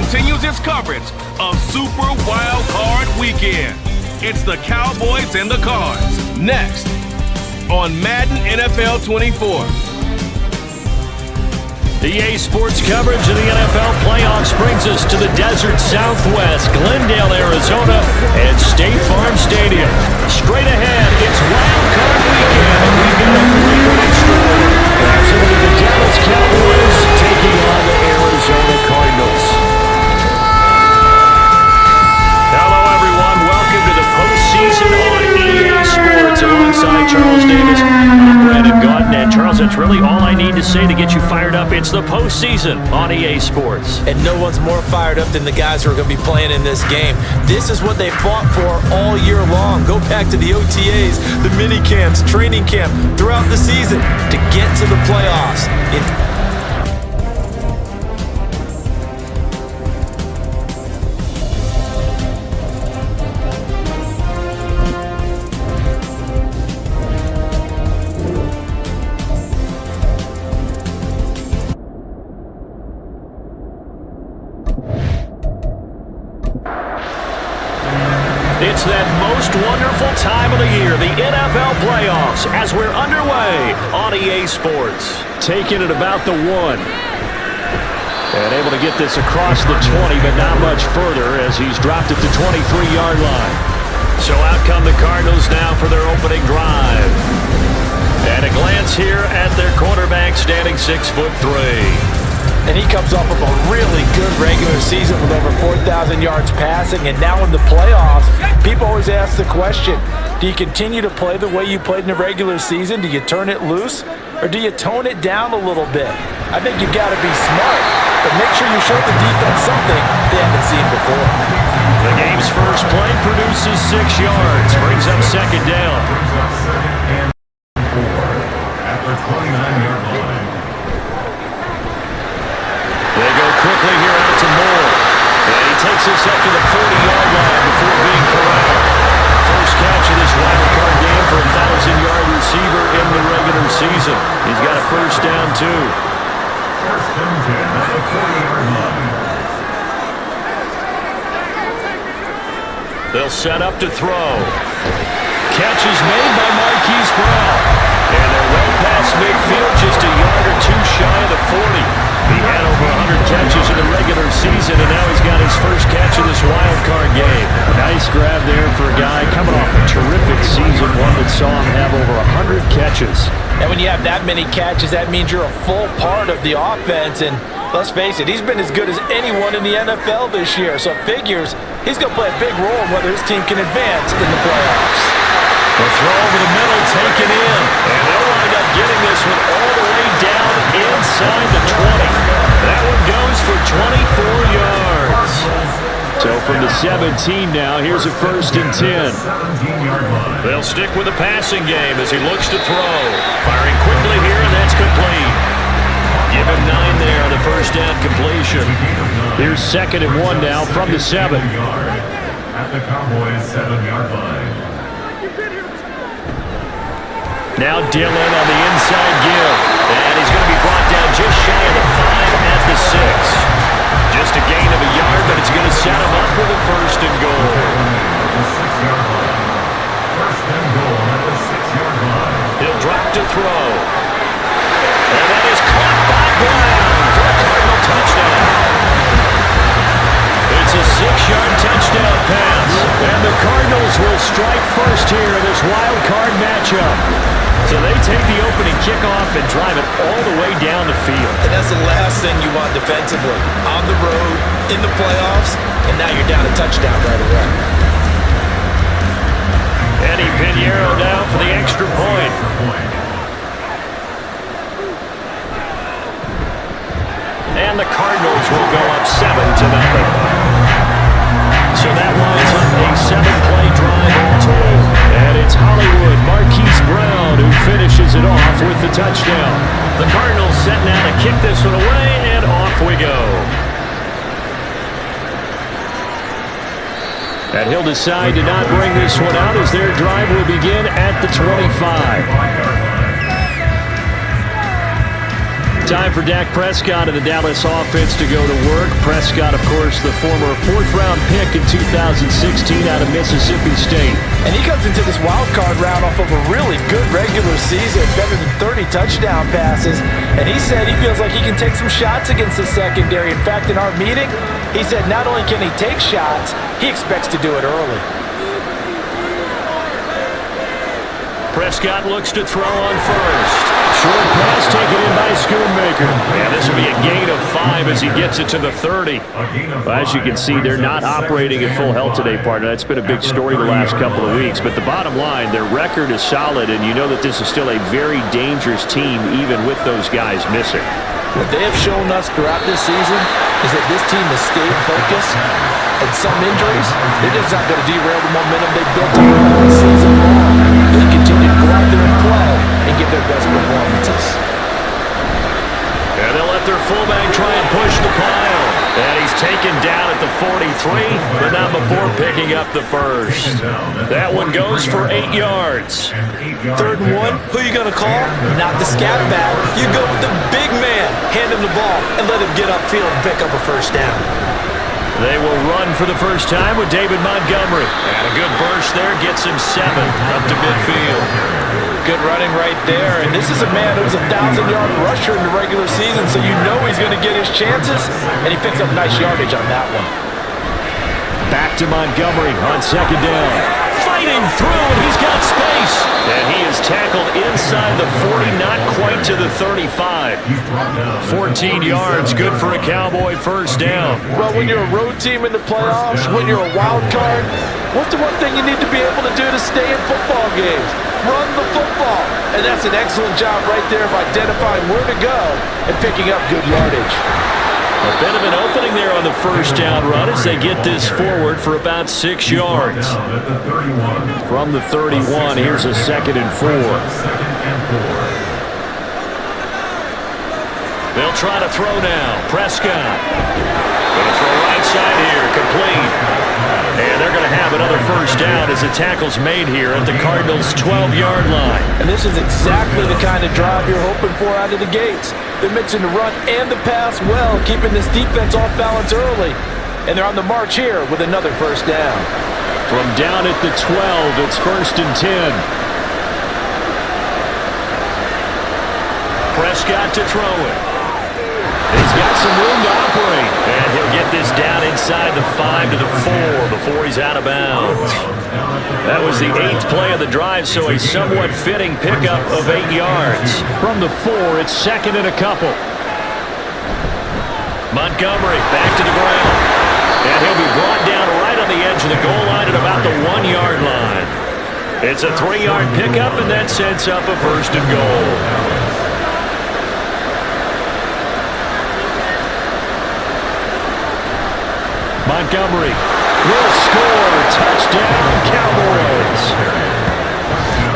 continues its coverage of Super Wildcard Weekend. It's the Cowboys and the Cards. Next on Madden NFL 24. EA Sports coverage of the NFL playoffs brings us to the desert Southwest, Glendale, Arizona, and State Farm Stadium. Straight ahead, it's Wildcard Weekend, and we've got a great one in store. Absolutely, the Dallas Cowboys taking on the Arizona Cardinals. Hello, everyone. Welcome to the postseason on EA Sports. Alongside Charles Davis, I'm Brandon Gaudin. And Charles, that's really all I need to say to get you fired up. It's the postseason on EA Sports. And no one's more fired up than the guys who are going to be playing in this game. This is what they fought for all year long. Go back to the OTAs, the mini camps, training camp, throughout the season to get to the playoffs. It's that most wonderful time of the year, the NFL playoffs, as we're underway on EA Sports. Taking it about the 1. And able to get this across the 20, but not much further as he's dropped it to 23-yard line. So out come the Cardinals now for their opening drive. And a glance here at their quarterback, standing 6'3". And he comes off of a really good regular season with over 4,000 yards passing. And now in the playoffs, people always ask the question, do you continue to play the way you played in the regular season? Do you turn it loose? Or do you tone it down a little bit? I think you've got to be smart, but make sure you show the defense something they haven't seen before. The game's first play produces 6 yards, brings up second down. At the 29-yard line. They go quickly here out to Moore. And he takes us up to the 40-yard line before being corralled. First catch of this wildcard game for a 1,000-yard receiver in the regular season. He's got a first down, too. First and 10 at the 40-yard line. They'll set up to throw. Catch is made by Marquise Brown. And they're well past midfield, just a yard or two shy of the 40. He had over 100 catches in the regular season, and now he's got his first catch of this wild card game. Nice grab there for a guy coming off a terrific season, one that saw him have over 100 catches. And when you have that many catches, that means you're a full part of the offense. And let's face it, he's been as good as anyone in the NFL this year. So it figures he's going to play a big role in whether his team can advance in the playoffs. The throw over the middle taken in. And they'll wind up getting this one all the way down inside the 20. That one goes for 24 yards. So from the 17 now, here's a first and 10. They'll stick with the passing game as he looks to throw. Firing quickly here, and that's complete. Give him 9 there on the first down completion. Here's second and 1 now from the 7. At the Cowboys 7-yard line. Now Dillon on the inside give. And he's going to be brought down just shy of the 5 at the 6. Just a gain of a yard, but it's going to set him up with a first and goal. First and goal at the 6-yard line. He'll drop to throw. And that is caught by Brown for a Cardinal touchdown. It's a 6-yard touchdown pass. And the Cardinals will strike first here in this wild card matchup. So they take the opening kickoff and drive it all the way down the field. And that's the last thing you want defensively. On the road, in the playoffs, and now you're down a touchdown right away. Eddie Pinheiro down for the extra point. And the Cardinals will go up 7-0. So that winds up a 7-play drive all told. And it's Hollywood Marquise Brown who finishes it off with the touchdown. The Cardinals set now to kick this one away, and off we go. And he'll decide to not bring this one out as their drive will begin at the 25. Time for Dak Prescott and the Dallas offense to go to work. Prescott, of course, the former fourth-round pick in 2016 out of Mississippi State. And he comes into this wild card round off of a really good regular season, better than 30 touchdown passes. And he said he feels like he can take some shots against the secondary. In fact, in our meeting, he said not only can he take shots, he expects to do it early. Prescott looks to throw on first. Short pass taken in by Schoonmaker. And this will be a gain of 5 as he gets it to the 30. Well, as you can see, they're not operating at full health today, partner. That's been a big story the last couple of weeks. But the bottom line, their record is solid, and you know that this is still a very dangerous team, even with those guys missing. What they have shown us throughout this season is that this team has stayed focused, and some injuries, they're just not going to derail the momentum they built up all season long. They continue to go out there and play and give their best performances. And they'll let their fullback try and push the pile. And he's taken down at the 43, but not before picking up the first. That one goes for 8 yards. 3rd and 1, who you going to call? Not the scat back. You go with the big man. Hand him the ball and let him get upfield and pick up a first down. They will run for the first time with David Montgomery. And a good burst there gets him 7 up to midfield. Good running right there. And this is a man who's a 1,000-yard rusher in the regular season, so you know he's going to get his chances. And he picks up nice yardage on that one. Back to Montgomery on 2nd down. Fighting through, and he's got space. And he is tackled inside the 40, not quite to the 35. 14 yards, good for a Cowboy first down. Well, when you're a road team in the playoffs, when you're a wild card, what's the one thing you need to be able to do to stay in football games? Run the football. And that's an excellent job right there of identifying where to go and picking up good yardage. A bit of an opening there on the first down run as they get this forward for about 6 yards. From the 31, here's a 2nd and 4. They'll try to throw now. Prescott. Going to throw right side here. Complete. And they're going to have another first down as the tackle's made here at the Cardinals' 12-yard line. And this is exactly the kind of drive you're hoping for out of the gates. They're mixing the run and the pass well, keeping this defense off balance early. And they're on the march here with another first down. From down at the 12, it's 1st and 10. Prescott to throw it. He's got some room to operate. And he'll get this down inside the 5 to the 4 before he's out of bounds. That was the 8th play of the drive, so a somewhat fitting pickup of 8 yards. From the 4, it's 2nd and a couple. Montgomery back to the ground. And he'll be brought down right on the edge of the goal line at about the 1-yard line. It's a 3-yard pickup, and that sets up a 1st and goal. Montgomery will score. Touchdown, Cowboys.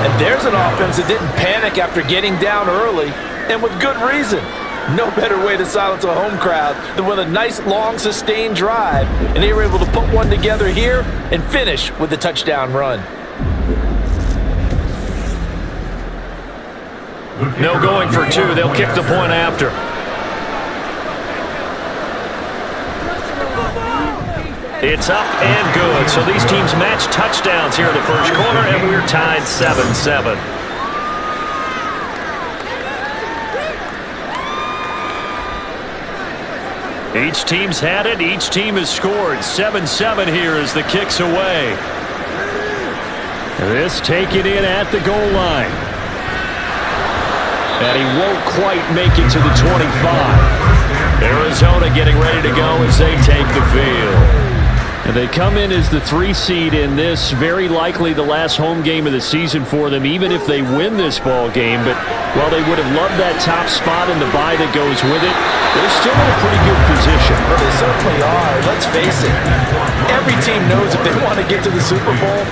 And there's an offense that didn't panic after getting down early, and with good reason. No better way to silence a home crowd than with a nice, long, sustained drive. And they were able to put one together here and finish with the touchdown run. No going for 2. They'll kick the point after. It's up and good. So these teams match touchdowns here in the first quarter, and we're tied 7-7. Each team's had it. Each team has scored. 7-7 here as the kick's away. This taken in at the goal line. And he won't quite make it to the 25. Arizona getting ready to go as they take the field. And they come in as the 3 seed in this, very likely the last home game of the season for them, even if they win this ball game. But while they would have loved that top spot and the bye that goes with it, they're still in a pretty good position. Well, they certainly are. Let's face it. Every team knows if they want to get to the Super Bowl,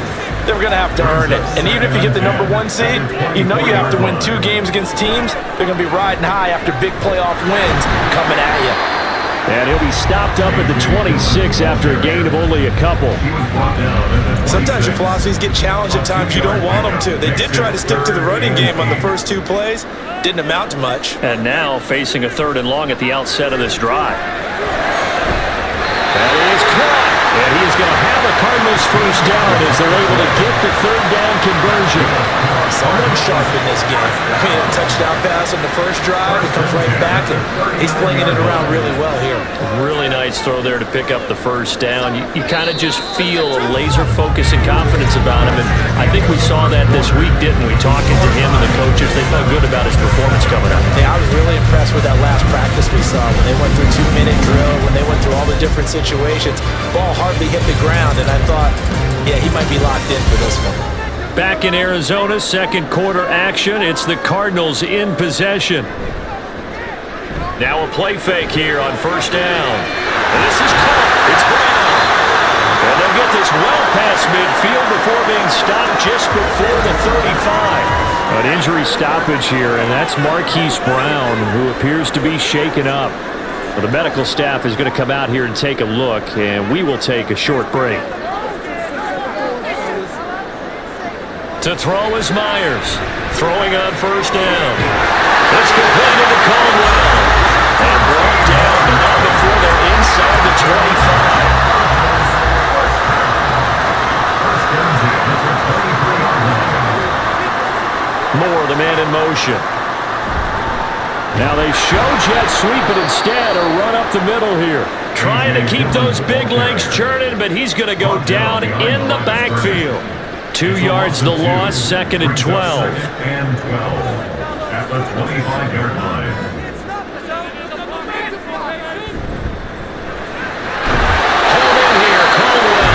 they're going to have to earn it. And even if you get the number 1 seed, you know you have to win 2 games against teams. They're going to be riding high after big playoff wins coming at you. And he'll be stopped up at the 26 after a gain of only a couple. Sometimes your philosophies get challenged at times you don't want them to. They did try to stick to the running game on the first 2 plays. Didn't amount to much. And now facing a 3rd and long at the outset of this drive. That is caught. And he is going to have a Cardinals first down as they're able to get the 3rd down conversion. Someone sharp in this game. I mean, a touchdown pass on the first drive. It comes right back, and he's flinging it around really well here. Really nice throw there to pick up the first down. You kind of just feel a laser focus and confidence about him, and I think we saw that this week, didn't we? Talking to him and the coaches, they felt good about his performance coming up. Yeah, I was really impressed with that last practice we saw when they went through 2-minute drill, when they went through all the different situations. Ball hardly hit the ground, and I thought, yeah, he might be locked in for this one. Back in Arizona, second quarter action. It's the Cardinals in possession. Now a play fake here on first down. And this is caught. It's Brown. And they'll get this well past midfield before being stopped just before the 35. An injury stoppage here, and that's Marquise Brown, who appears to be shaken up. Well, the medical staff is going to come out here and take a look, and we will take a short break. To throw is Myers. Throwing on first down. It's completed to Caldwell. And brought down not before they're inside the 25. Moore, the man in motion. Now they show jet sweep, but instead a run up the middle here. Trying to keep those big legs churning, but he's going to go down in the backfield. 2 yards the loss, 2nd and 12. And 12 at the 25-yard line. Hold in here, Caldwell.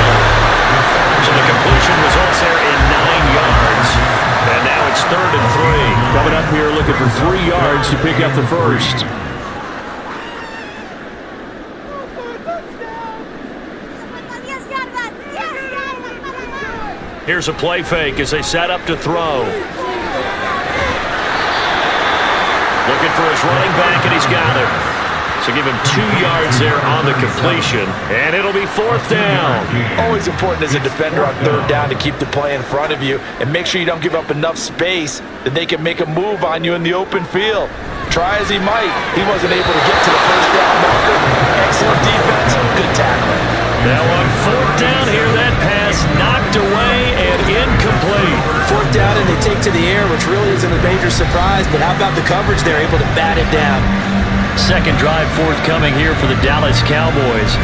So the completion results there in 9 yards. And now it's 3rd and 3. Coming up here looking for 3 yards to pick up the first. Here's a play fake as they set up to throw. Looking for his running back, and he's got it. So give him 2 yards there on the completion, and it'll be 4th down. Always important as a defender on 3rd down to keep the play in front of you and make sure you don't give up enough space that they can make a move on you in the open field. Try as he might, he wasn't able to get to the first down marker. Excellent defense, good tackling. Now on 4th down here, that pass knocked away and incomplete. 4th down and they take to the air, which really isn't a major surprise, but how about the coverage? They're able to bat it down. Second drive forthcoming here for the Dallas Cowboys.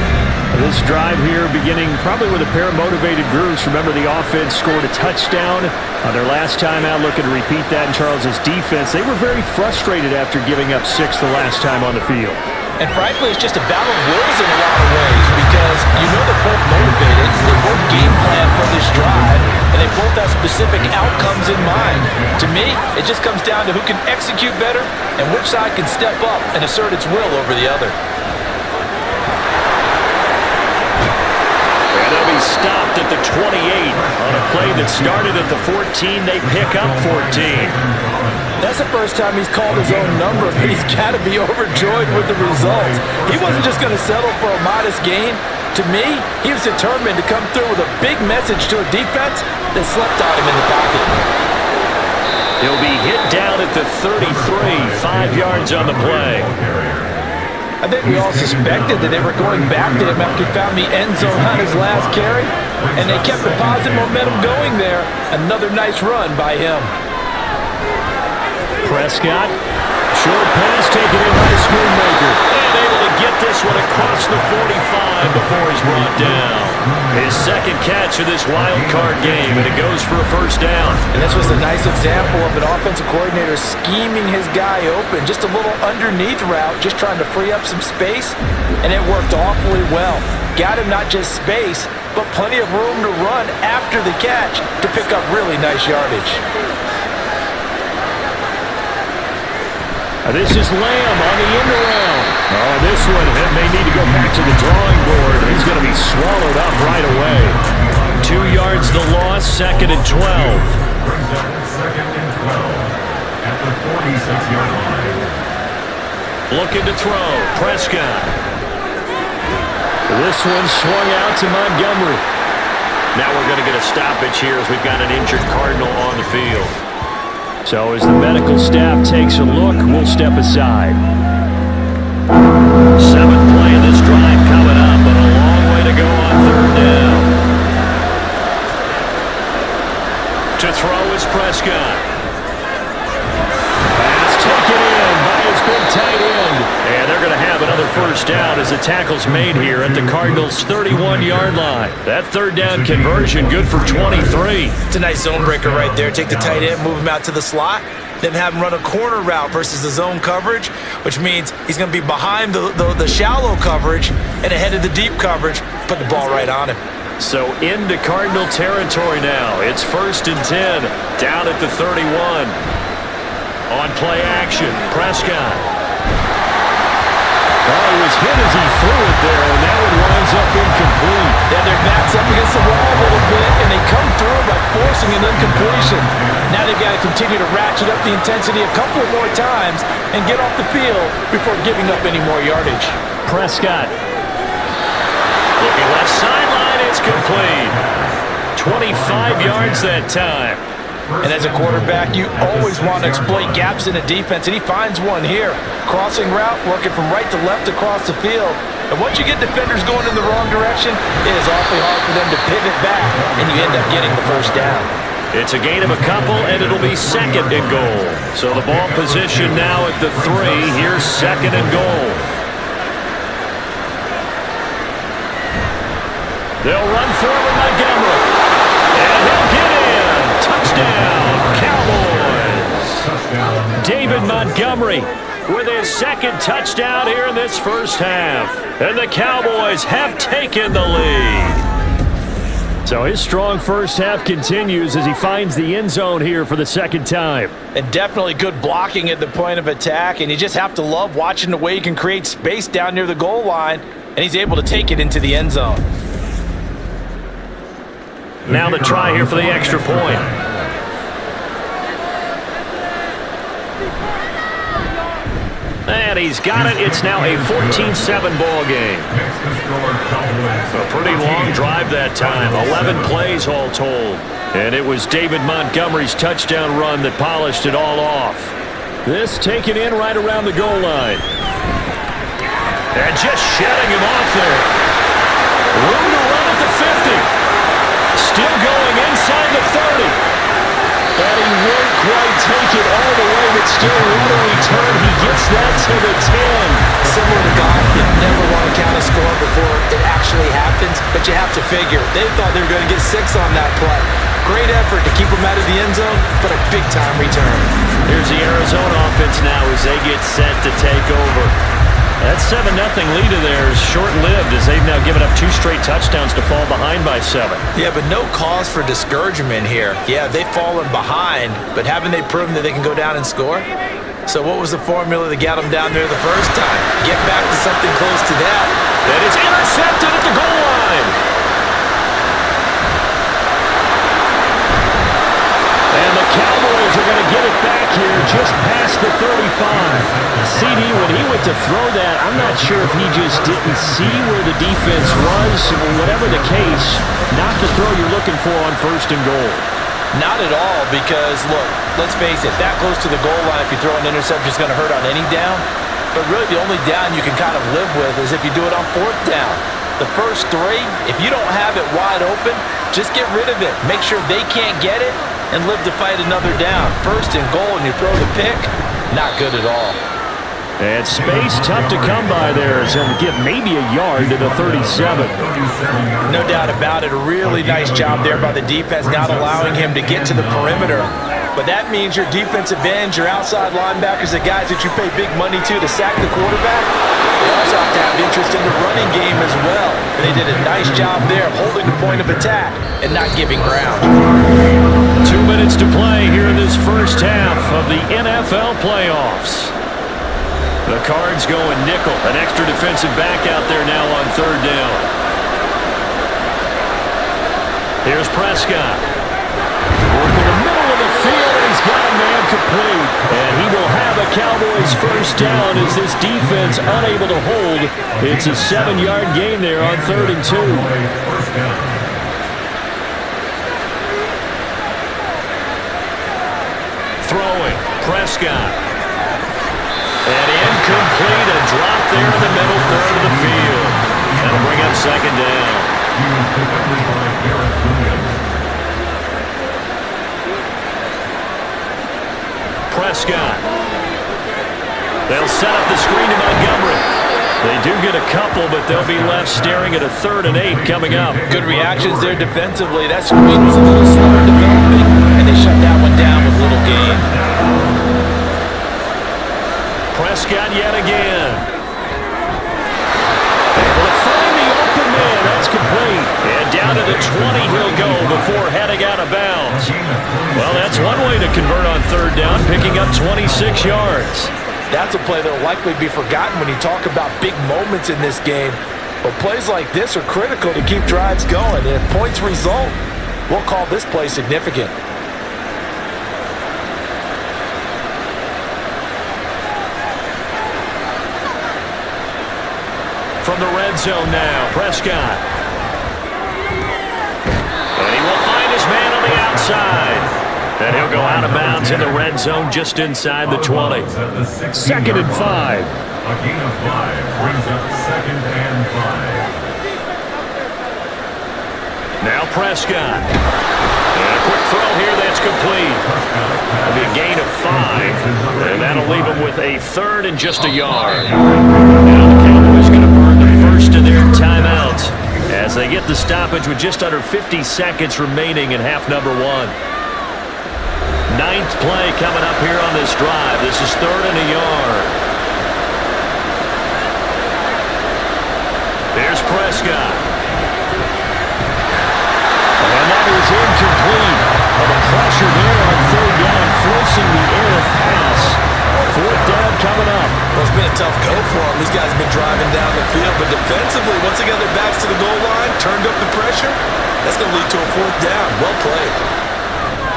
This drive here beginning probably with a pair of motivated groups. Remember, the offense scored a touchdown on their last time out, looking to repeat that in Charles's defense. They were very frustrated after giving up 6 the last time on the field. And frankly, it's just a battle of wills in a lot of ways because you know they're both motivated, they both game plan for this drive, and they both have specific outcomes in mind. To me, it just comes down to who can execute better and which side can step up and assert its will over the other. And they'll be stopped at the 28 on a play that started at the 14. They pick up 14. That's the first time he's called his own number, but he's got to be overjoyed with the results. He wasn't just going to settle for a modest gain. To me, he was determined to come through with a big message to a defense that slept on him in the pocket. He'll be hit down at the 33, 5 yards on the play. I think we all suspected that they were going back to him after he found the end zone on his last carry, and they kept the positive momentum going there. Another nice run by him. Prescott, short pass taken in by Schoonmaker. And able to get this one across the 45 before he's brought down. His second catch of this wild card game, and it goes for a first down. And this was a nice example of an offensive coordinator scheming his guy open. Just a little underneath route, just trying to free up some space, and it worked awfully well. Got him not just space, but plenty of room to run after the catch to pick up really nice yardage. This is Lamb on the end around. Oh, this one may need to go back to the drawing board. He's going to be swallowed up right away. 2 yards the loss, 2nd and 12. Brings up 2nd and 12 at the 46-yard line. Looking to throw. Prescott. This one swung out to Montgomery. Now we're going to get a stoppage here as we've got an injured Cardinal on the field. So as the medical staff takes a look, we'll step aside. 7th play of this drive coming up, but a long way to go on 3rd down. To throw is Prescott. Pass taken in by his big tight end. And they're going to have another 1st down as the tackle's made here at the Cardinals' 31-yard line. That 3rd down conversion good for 23. It's a nice zone breaker right there. Take the tight end, move him out to the slot, then have him run a corner route versus the zone coverage, which means he's going to be behind the shallow coverage and ahead of the deep coverage. Put the ball right on him. So into Cardinal territory now. It's 1st and 10, down at the 31. On play action, Prescott. Oh, he was hit as he threw it there, and that one winds up incomplete. Then their backs up against the wall a little bit, and they come through by forcing an incompletion. Now they've got to continue to ratchet up the intensity a couple more times and get off the field before giving up any more yardage. Prescott. Looking left sideline, it's complete. 25 yards that time. And as a quarterback, you always want to exploit gaps in the defense, and he finds one here. Crossing route, working from right to left across the field. And once you get defenders going in the wrong direction, it is awfully hard for them to pivot back, and you end up getting the 1st down. It's a gain of a couple, and it'll be 2nd and goal. So the ball position now at the 3. Here's 2nd and goal. They'll run forward Montgomery. And he'll get in. Touchdown, Cowboys. David Montgomery with his 2nd touchdown here in this 1st half. And the Cowboys have taken the lead. So his strong 1st half continues as he finds the end zone here for the 2nd time. And definitely good blocking at the point of attack, and you just have to love watching the way he can create space down near the goal line, and he's able to take it into the end zone. Now the try here for the extra point. And he's got it. It's now a 14-7 ball game. A pretty long drive that time. 11 plays all told. And it was David Montgomery's touchdown run that polished it all off. This taken in right around the goal line. And just shedding him off there. Room to run at the 50. Still going inside the 30. And he won't quite take it all the way, but still what a return. He gets that to the 10. Similar to golf, you never want to count a score before it actually happens, but you have to figure. They thought they were going to get 6 on that play. Great effort to keep them out of the end zone, but a big-time return. Here's the Arizona offense now as they get set to take over. That 7-0 lead of theirs short-lived as they've now given up 2 straight touchdowns to fall behind by 7. Yeah, but no cause for discouragement here. Yeah, they've fallen behind, but haven't they proven that they can go down and score? So what was the formula that got them down there the first time? Get back to something close to that. That is intercepted at the goal line. And the Cowboys are going to get it back here just past the 35. CD, when he went to throw that, I'm not sure if he just didn't see where the defense was. Whatever the case, not the throw you're looking for on 1st and goal. Not at all, because, look, let's face it, that close to the goal line, if you throw an interception, is going to hurt on any down. But really, the only down you can kind of live with is if you do it on 4th down. The first 3, if you don't have it wide open, just get rid of it. Make sure they can't get it and live to fight another down. 1st and goal, and you throw the pick, not good at all. And space tough to come by there, as he'll get maybe a yard to the 37. No doubt about it. A really nice job there by the defense, not allowing him to get to the perimeter. But that means your defensive ends, your outside linebackers, the guys that you pay big money to sack the quarterback, they also have to have interest in the running game as well. And they did a nice job there holding the point of attack and not giving ground. 2 minutes to play here in this 1st half of the NFL playoffs. The Cards going nickel. An extra defensive back out there now on 3rd down. Here's Prescott. Working the middle of the field, and he's got a man complete. And he will have a Cowboys first down as this defense unable to hold. It's a 7-yard gain there on 3rd and 2. First down. Throwing, Prescott. And incomplete, a drop there in the middle third of the field. That'll bring up 2nd down. He was picked up by Garrett Williams. Prescott. They'll set up the screen to Montgomery. They do get a couple, but they'll be left staring at a 3rd and 8 coming up. Good reactions there defensively. That screen was a little slower developing, and they shut that one down with little gain. Prescott yet again. Able to find the open man. That's complete. And down to the 20 he'll go before heading out of bounds. Well, that's one way to convert on 3rd down, picking up 26 yards. That's a play that will likely be forgotten when you talk about big moments in this game. But plays like this are critical to keep drives going. And if points result, we'll call this play significant. From the red zone now, Prescott. And he will find his man on the outside. And he'll go out of bounds in the red zone just inside the 20. 2nd and 5. A gain of 5 brings up 2nd and 5. Now Prescott. And a quick throw here that's complete. That'll be a gain of 5. And that'll leave him with a 3rd and just a yard. Now the Cowboys going to burn the first of their timeouts as they get the stoppage with just under 50 seconds remaining in half number 1. 9th play coming up here on this drive. This is 3rd and a yard. There's Prescott. And that is incomplete. Well, the pressure there on 3rd down, forcing the errant pass. 4th down coming up. Well, it's been a tough go for them. These guys have been driving down the field, but defensively, once they got their backs to the goal line, turned up the pressure, that's going to lead to a 4th down. Well played.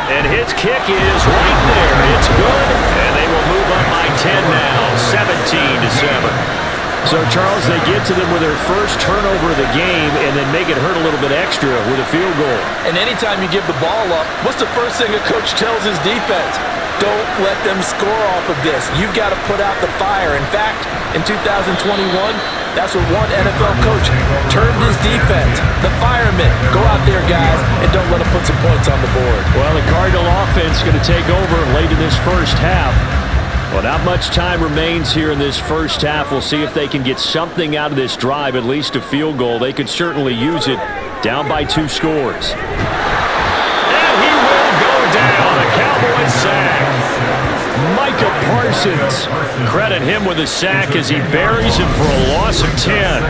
And his kick is right there. It's good, and they will move up by 10 now, 17-7. So, Charles, they get to them with their first turnover of the game and then make it hurt a little bit extra with a field goal. And anytime you give the ball up, what's the first thing a coach tells his defense? Don't let them score off of this. You've got to put out the fire. In fact, in 2021, that's what one NFL coach termed his defense. The firemen. Go out there, guys, and don't let them put some points on the board. Well, the Cardinal offense going to take over late in this first half. Well, not much time remains here in this first half. We'll see if they can get something out of this drive, at least a field goal. They could certainly use it down by 2 scores. And he will go down. A Cowboys sack. Micah Parsons. Credit him with a sack as he buries him for a loss of 10.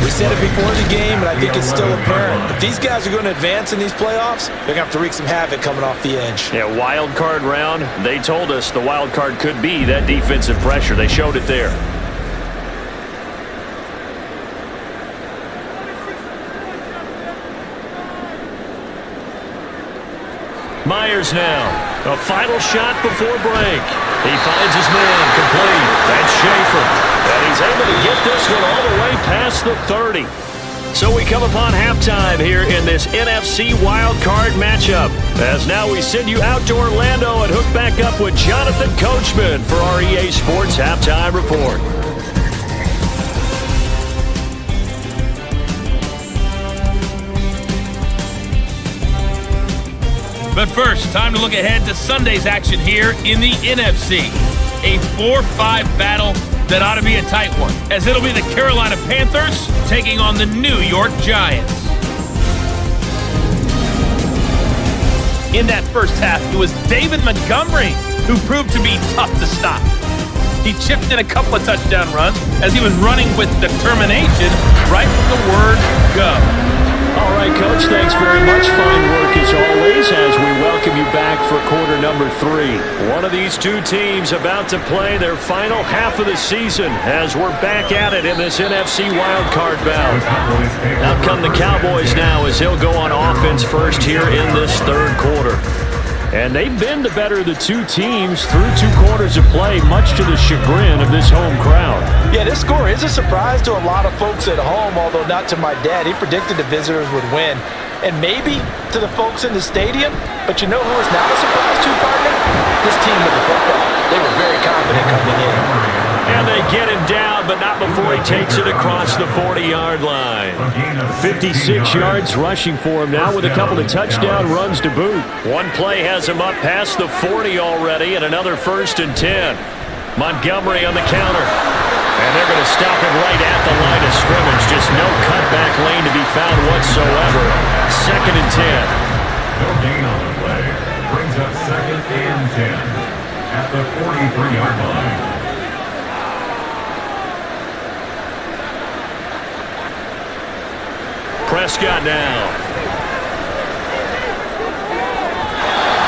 We said it before the game, and I think it's still apparent. If these guys are going to advance in these playoffs, they're going to have to wreak some havoc coming off the edge. Yeah, wild card round. They told us the wild card could be that defensive pressure. They showed it there. Myers now. A final shot before break. He finds his man complete. That's Schaefer. And he's able to get this one all the way past the 30. So we come upon halftime here in this NFC wildcard matchup. As now we send you out to Orlando and hook back up with Jonathan Coachman for our EA Sports Halftime Report. But first, time to look ahead to Sunday's action here in the NFC. A 4-5 battle that ought to be a tight one, as it'll be the Carolina Panthers taking on the New York Giants. In that first half, it was David Montgomery who proved to be tough to stop. He chipped in a couple of touchdown runs as he was running with determination right from the word go. All right, Coach, thanks very much. Fine work as always as we welcome you back for quarter number 3. One of these two teams about to play their final half of the season as we're back at it in this NFC wildcard bout. Out come the Cowboys now as he'll go on offense first here in this third quarter. And they've been the better of the two teams through 2 quarters of play, much to the chagrin of this home crowd. Yeah, this score is a surprise to a lot of folks at home, although not to my dad. He predicted the visitors would win. And maybe to the folks in the stadium. But you know who is not a surprise to, partner? This team with the football. They were very confident coming in. And they get him down, but not before he takes it across the 40-yard line. 56 yards rushing for him now with a couple of touchdown runs to boot. One play has him up past the 40 already, and another 1st and 10. Montgomery on the counter. And they're going to stop him right at the line of scrimmage. Just no cutback lane to be found whatsoever. 2nd and 10. No gain on the play. Brings up 2nd and 10 at the 43-yard line. Prescott now.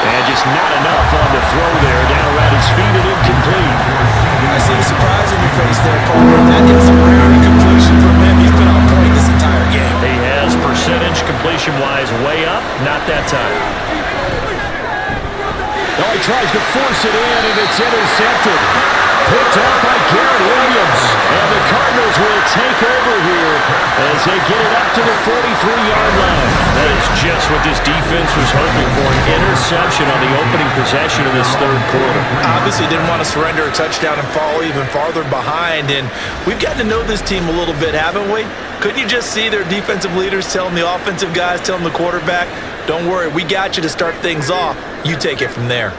And just not enough on the throw there. Down around his feet and incomplete. I see a surprise in your face there, Paul. That is a rare incompletion from him. He's been on point this entire game. He has percentage completion-wise way up. Not that time. Oh, he tries to force it in, and it's intercepted. Picked up by Garrett Williams. And the Cardinals will take over here as they get it up to the 43-yard line. That is just what this defense was hoping for, an interception on the opening possession of this 3rd quarter. Obviously didn't want to surrender a touchdown and fall even farther behind. And we've gotten to know this team a little bit, haven't we? Couldn't you just see their defensive leaders telling the offensive guys, telling the quarterback, don't worry, we got you to start things off. You take it from there.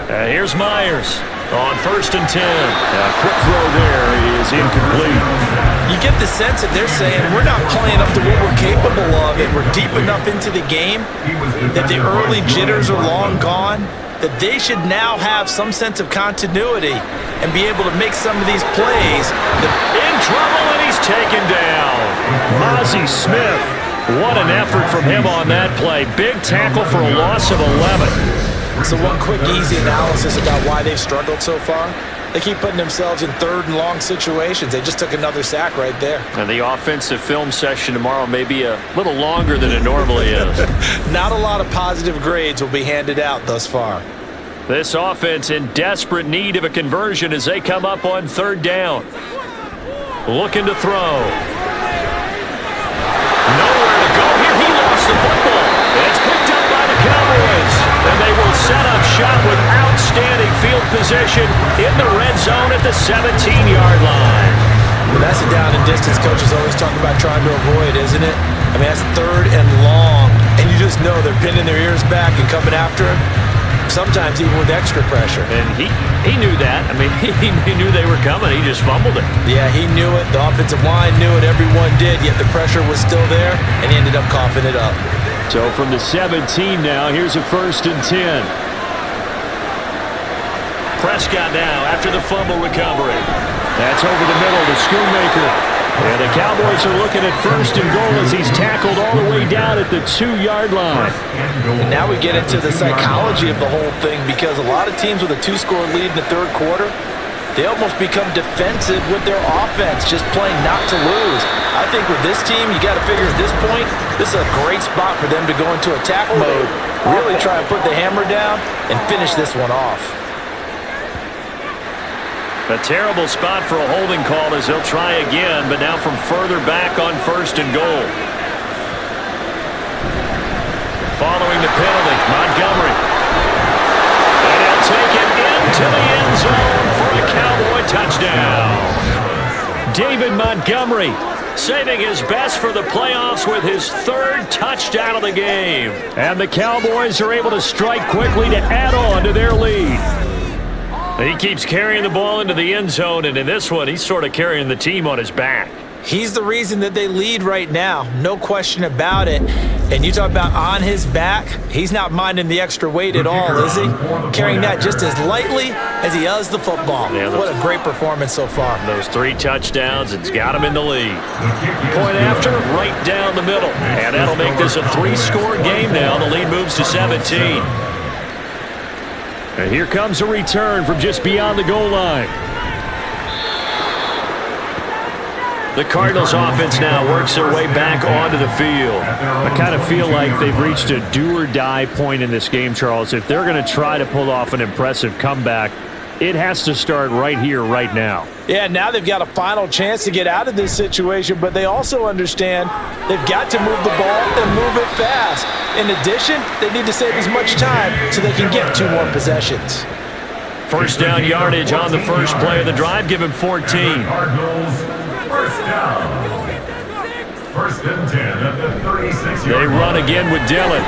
Here's Myers on 1st and 10. A quick throw there is incomplete. You get the sense that they're saying we're not playing up to what we're capable of, and we're deep enough into the game that the early jitters are long gone, that they should now have some sense of continuity and be able to make some of these plays. In trouble, and he's taken down. Mozzie Smith. What an effort from him on that play. Big tackle for a loss of 11. So one quick, easy analysis about why they've struggled so far. They keep putting themselves in 3rd and long situations. They just took another sack right there. And the offensive film session tomorrow may be a little longer than it normally is. Not a lot of positive grades will be handed out thus far. This offense in desperate need of a conversion as they come up on 3rd down. Looking to throw. Nowhere to go here. He lost the football. It's picked up by the Cowboys. And they will set up shop with outstanding field position in the red zone at the 17-yard line. Well, that's a down and distance coaches always talk about trying to avoid, isn't it? I mean, that's 3rd and long. And you just know they're pinning their ears back and coming after him, sometimes even with extra pressure. And he knew that. I mean, he knew they were coming. He just fumbled it. Yeah, he knew it. The offensive line knew it. Everyone did, yet the pressure was still there, and he ended up coughing it up. So from the 17 now, here's a 1st and 10. Prescott now after the fumble recovery. That's over the middle to Schoonmaker. And the Cowboys are looking at 1st and goal as he's tackled all the way down at the 2-yard line. And now we get into the psychology of the whole thing, because a lot of teams with a 2-score lead in the 3rd quarter, they almost become defensive with their offense, just playing not to lose. I think with this team, you got to figure at this point, this is a great spot for them to go into attack mode, really try and put the hammer down and finish this one off. A terrible spot for a holding call as they'll try again, but now from further back on 1st and goal. Following the penalty, Montgomery. And he'll take it into the end zone for a Cowboy touchdown. David Montgomery saving his best for the playoffs with his 3rd touchdown of the game. And the Cowboys are able to strike quickly to add on to their lead. He keeps carrying the ball into the end zone, and in this one, he's sort of carrying the team on his back. He's the reason that they lead right now, no question about it. And you talk about on his back, he's not minding the extra weight at all, is he? Carrying that just as lightly as he does the football. Yeah, what a great performance so far. Those 3 touchdowns, it's got him in the lead. Point after, right down the middle. And that'll make this a 3-score game now. The lead moves to 17. And here comes a return from just beyond the goal line. The Cardinals offense now works their way back onto the field. I kind of feel like they've reached a do-or-die point in this game, Charles. If they're going to try to pull off an impressive comeback, it has to start right here, right now. Yeah, now they've got a final chance to get out of this situation, but they also understand they've got to move the ball and move it fast. In addition, they need to save as much time so they can get 2 more possessions. First down yardage on the first play of the drive. Give him 14. Cardinals, first down. First and 10 at the 36-yard They line. run again with Dillon.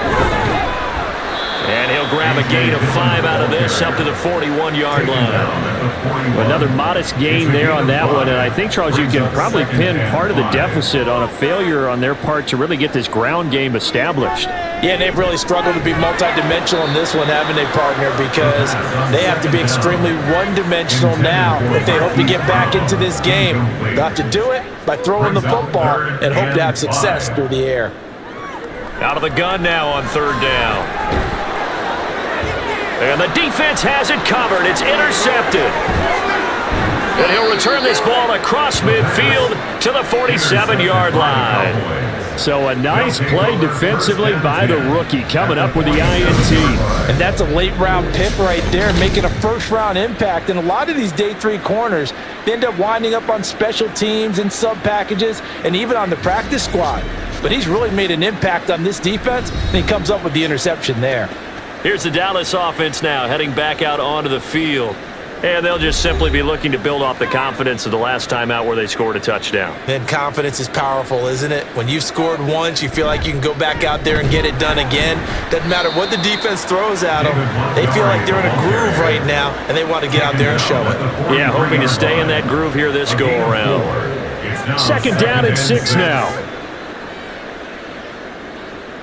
And he'll grab a gain of 5 out of this up to the 41-yard line. Another modest gain there on that one, and I think, Charles, you can probably pin part of the deficit on a failure on their part to really get this ground game established. Yeah, and they've really struggled to be multidimensional in this one, haven't they, partner? Because they have to be extremely one-dimensional now if they hope to get back into this game. They'll have to do it by throwing the football and hope to have success through the air. Out of the gun now on third down. And the defense has it covered. It's intercepted. And he'll return this ball across midfield to the 47-yard line. So a nice play defensively by the rookie coming up with the INT. And that's a late-round pick right there, making a first-round impact. And a lot of these day 3 corners, they end up winding up on special teams and sub-packages and even on the practice squad. But he's really made an impact on this defense, and he comes up with the interception there. Here's the Dallas offense now heading back out onto the field. And they'll just simply be looking to build off the confidence of the last time out where they scored a touchdown. And confidence is powerful, isn't it? When you've scored once, you feel like you can go back out there and get it done again. Doesn't matter what the defense throws at them. They feel like they're in a groove right now, and they want to get out there and show it. Yeah, hoping to stay in that groove here this go-around. Second down and 6 now.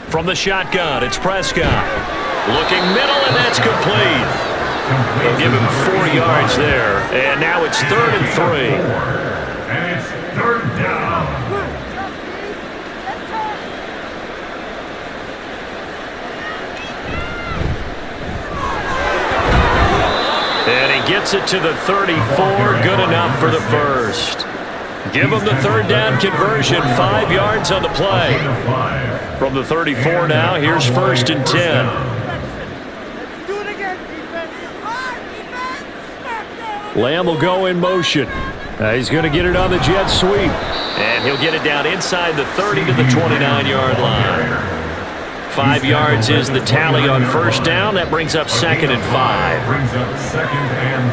From the shotgun, it's Prescott. Looking middle, and that's complete. They'll give him 4 yards there, and now it's 3rd and 3. And it's 3rd down. And he gets it to the 34, good enough for the first. Give him the 3rd down conversion, 5 yards on the play. From the 34 now, here's 1st and 10. Lamb will go in motion. He's going to get it on the jet sweep. And he'll get it down inside the 30 to the 29-yard line. 5 yards is the tally on first down. That brings up 2nd and 5. Brings up 2nd and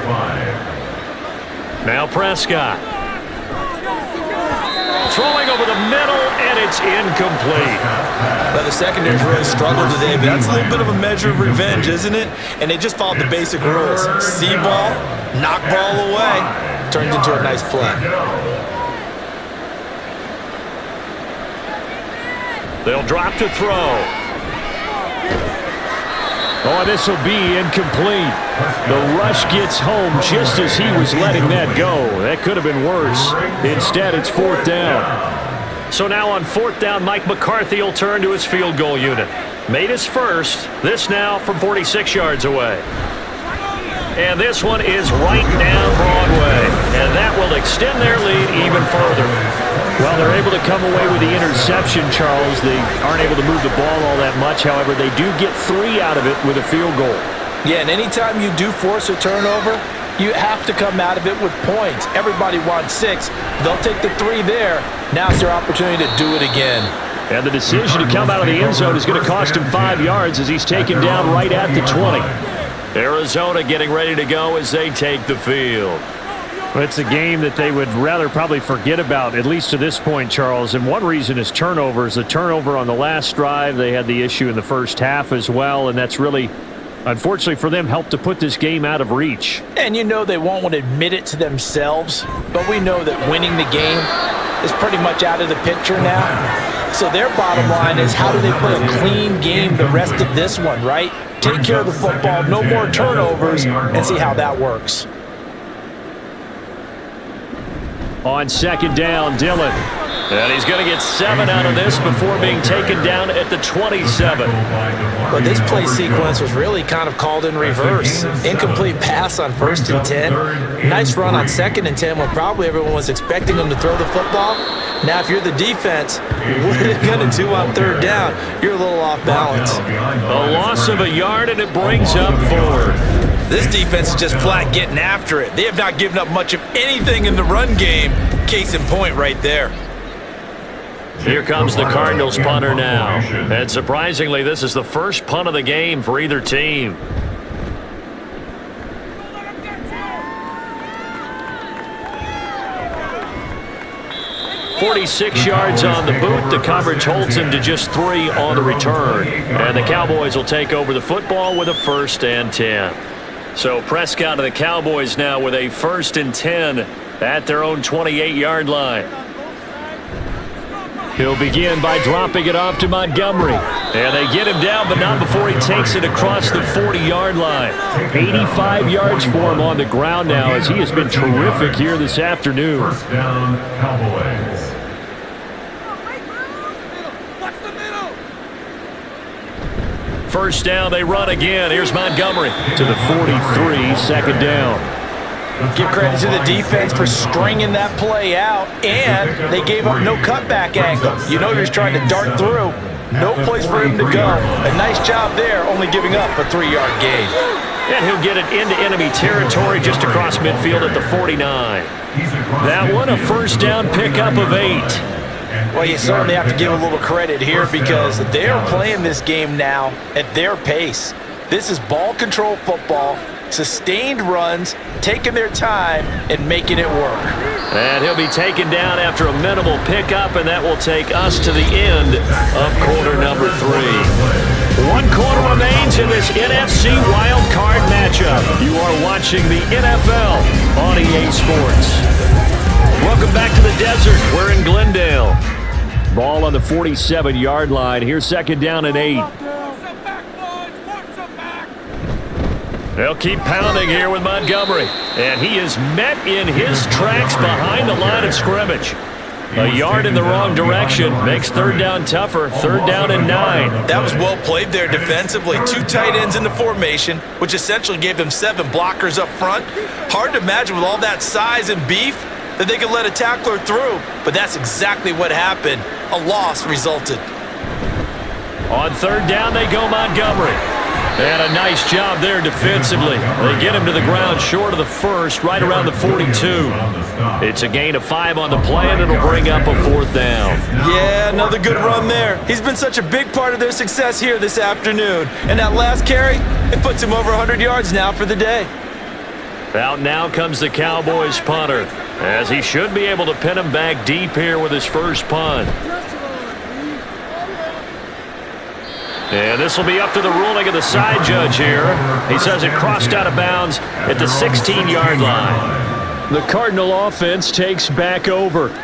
5. Now Prescott. Throwing over the middle, and it's incomplete. Well, the secondary's really struggled today, but that's a little bit of a measure of revenge, isn't it? And they just followed the basic rules. See ball, knock ball away, turned into a nice play. They'll drop to throw. Oh, this will be incomplete. The rush gets home just as he was letting that go. That could have been worse. Instead, it's 4th down. So now on 4th down, Mike McCarthy will turn to his field goal unit. Made his first. This now from 46 yards away. And this one is right down Broadway. And that will extend their lead even further. Well, they're able to come away with the interception, Charles. They aren't able to move the ball all that much. However, they do get 3 out of it with a field goal. Yeah, and anytime you do force a turnover, you have to come out of it with points. Everybody wants 6. They'll take the 3 there. Now it's their opportunity to do it again. And the decision to come out of the end zone is going to cost him 5 yards as he's taken down right at the 20. Arizona getting ready to go as they take the field. Well, it's a game that they would rather probably forget about, at least to this point, Charles. And one reason is turnovers. The turnover on the last drive, they had the issue in the first half as well, and that's really, unfortunately for them, helped to put this game out of reach. And you know they won't want to admit it to themselves, but we know that winning the game is pretty much out of the picture now. So their bottom line is, how do they play a clean game the rest of this one, right? Take care of the football, no more turnovers, and see how that works. On 2nd down, Dillon. And he's going to get 7 out of this before being taken down at the 27. But this play sequence was really kind of called in reverse. Incomplete pass on 1st and 10. Nice run on 2nd and 10 when probably everyone was expecting him to throw the football. Now, if you're the defense, what are you going to do on 3rd down? You're a little off balance. A loss of a yard, and it brings up 4th. This defense is just flat getting after it. They have not given up much of anything in the run game. Case in point right there. Here comes the Cardinals punter now. And surprisingly, this is the first punt of the game for either team. "46 yards on the boot. The coverage holds him to just 3 on the return. And the Cowboys will take over the football with a 1st and 10. So Prescott of the Cowboys now with a 1st and 10 at their own 28-yard line. He'll begin by dropping it off to Montgomery. And they get him down, but not before he takes it across the 40-yard line. 85 yards for him on the ground now, as he has been terrific here this afternoon. 1st down, Cowboys. First down, they run again. Here's Montgomery to the 43, 2nd down. Give credit to the defense for stringing that play out, and they gave up no cutback angle. You know you're trying to dart through. No place for him to go. A nice job there, only giving up a 3-yard gain. And he'll get it into enemy territory just across midfield at the 49. That one, a 1st down pickup of 8. Well, you certainly have to give a little credit here because they're playing this game now at their pace. This is ball control football, sustained runs, taking their time, and making it work. And he'll be taken down after a minimal pickup, and that will take us to the end of quarter number 3. 1 quarter remains in this NFC Wildcard matchup. You are watching the NFL on EA Sports. Welcome back to the desert. We're in Glendale. Ball on the 47-yard line. Here's 2nd down and 8. They'll keep pounding here with Montgomery. And he is met in his tracks behind the line of scrimmage. A yard in the wrong direction makes 3rd down tougher. 3rd down and 9. That was well played there defensively. 2 tight ends in the formation, which essentially gave them 7 blockers up front. Hard to imagine with all that size and beef that they could let a tackler through, but that's exactly what happened. A loss resulted. On 3rd down, they go Montgomery. And a nice job there defensively. They get him to the ground short of the 1st, right around the 42. It's a gain of 5 on the play, and it'll bring up a 4th down. Yeah, another good run there. He's been such a big part of their success here this afternoon. And that last carry, it puts him over 100 yards now for the day. Out now comes the Cowboys punter, as he should be able to pin him back deep here with his first punt. And this will be up to the ruling of the side judge here. He says it crossed out of bounds at the 16-yard line. The Cardinal offense takes back over.